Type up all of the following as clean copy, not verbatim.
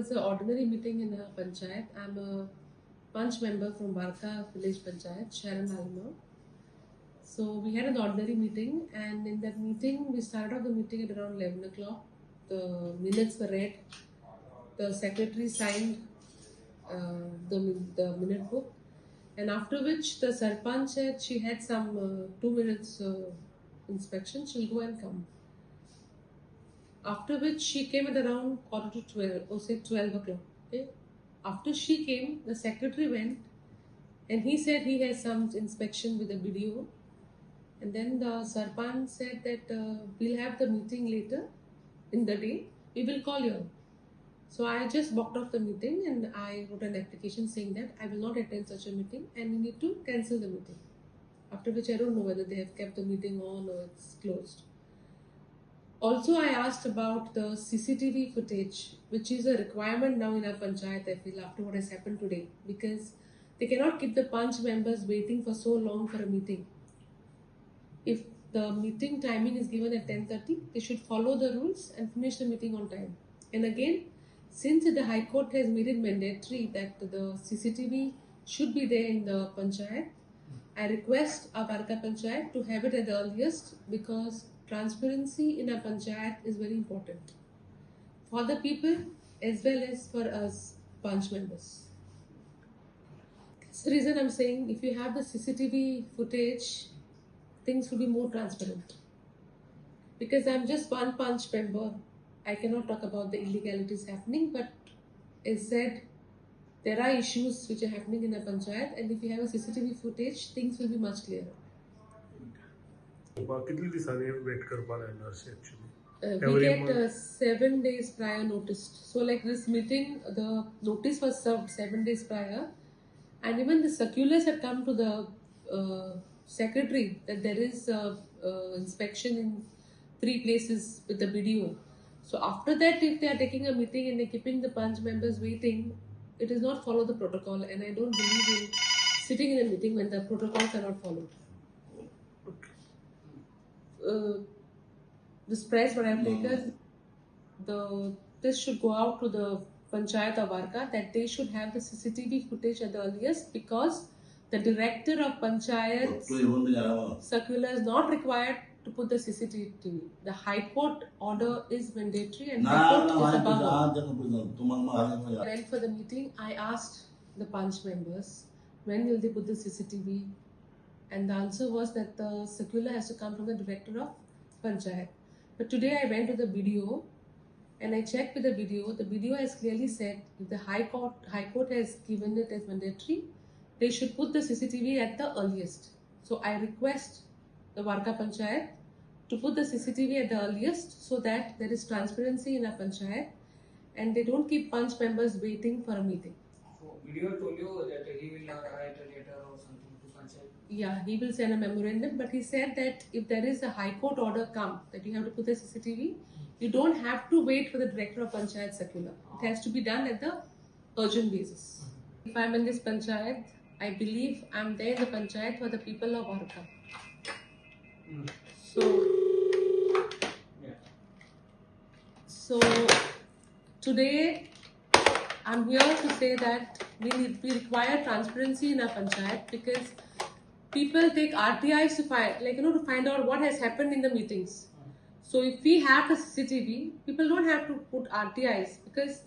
was an ordinary meeting in a panchayat. I'm a Panch member from Varca Village Panchayat, Sharon Alemao. So we had an ordinary meeting, and in that meeting, we started off the meeting at around 11 o'clock. The minutes were read. The secretary signed the minute book, and after which the Sarpanch said she had some 2 minutes inspection. She'll go and come. After which she came at around 11:45, or say 12 o'clock. Okay? After she came, the secretary went, and he said he has some inspection with the video. And then the Sarpanch said that we'll have the meeting later in the day. We will call you. So I just walked off the meeting and I wrote an application saying that I will not attend such a meeting and we need to cancel the meeting. After which I don't know whether they have kept the meeting on or it's closed. Also, I asked about the CCTV footage, which is a requirement now in our panchayat, I feel, after what has happened today, because they cannot keep the Panch members waiting for so long for a meeting. If the meeting timing is given at 10:30, they should follow the rules and finish the meeting on time. And again, since the High Court has made it mandatory that the CCTV should be there in the panchayat, I request our Varca Panchayat to have it at the earliest, because transparency in a panchayat is very important for the people as well as for us Panch members. That's the reason I'm saying if you have the CCTV footage, things will be more transparent. Because I'm just one Panch member, I cannot talk about the illegalities happening, but as said, there are issues which are happening in a panchayat, and if you have a CCTV footage, things will be much clearer. कितनी दिवसांनी wait करपा लागणार शे actually? We get 7 days prior notice. So like this meeting, the notice was served 7 days prior, and even the circulars had come to the secretary that there is inspection in 3 places with the video. So after that, if they are taking a meeting and they're keeping the Panch members waiting, it is not follow the protocol, and I don't believe in sitting in a meeting when the protocols are not followed. This press what I have taken, this should go out to the Panchayat of Varca that they should have the CCTV footage at the earliest, because the director of Panchayat circular is not required to put the CCTV. The High Court order is mandatory and High Court is above all. Right for the meeting, I asked the Panch members when will they put the CCTV, and the answer was that the circular has to come from the director of Panchayat. But today I went to the video and I checked with the video. The video has clearly said if the High Court has given it as mandatory, they should put the CCTV at the earliest. So I request the Varca Panchayat to put the CCTV at the earliest, so that there is transparency in a panchayat and they don't keep Panch members waiting for a meeting. So video told you that he will write a letter or something to Panchayat? Yeah, he will send a memorandum, but he said that if there is a High Court order come that you have to put the CCTV, you don't have to wait for the director of Panchayat circular. It has to be done at the urgent basis. If I'm in this panchayat, I believe I'm there in the panchayat for the people of Varca. So today I'm here to say that we require transparency in our panchayat, because people take RTIs to find out what has happened in the meetings. So if we have the CCTV, people don't have to put RTIs, because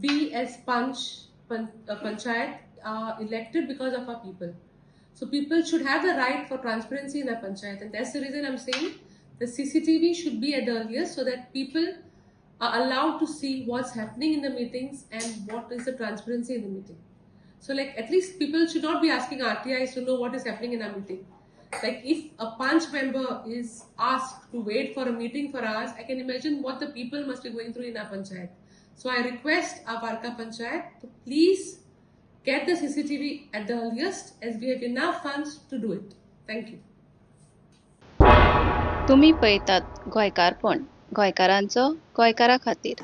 we as panchayat are elected because of our people. So people should have the right for transparency in our panchayat, and that's the reason I'm saying the CCTV should be at the earliest, so that people are allowed to see what's happening in the meetings and what is the transparency in the meeting. So like at least people should not be asking RTIs to know what is happening in our meeting. Like if a Panch member is asked to wait for a meeting for hours, I can imagine what the people must be going through in our panchayat. So I request our Varca Panchayat to please get the CCTV at the earliest, as we have enough funds to do it. Thank you. तुम्ही पळयतात गोंयकारपण, गोंयकारांचो गोंयकारा खातीर.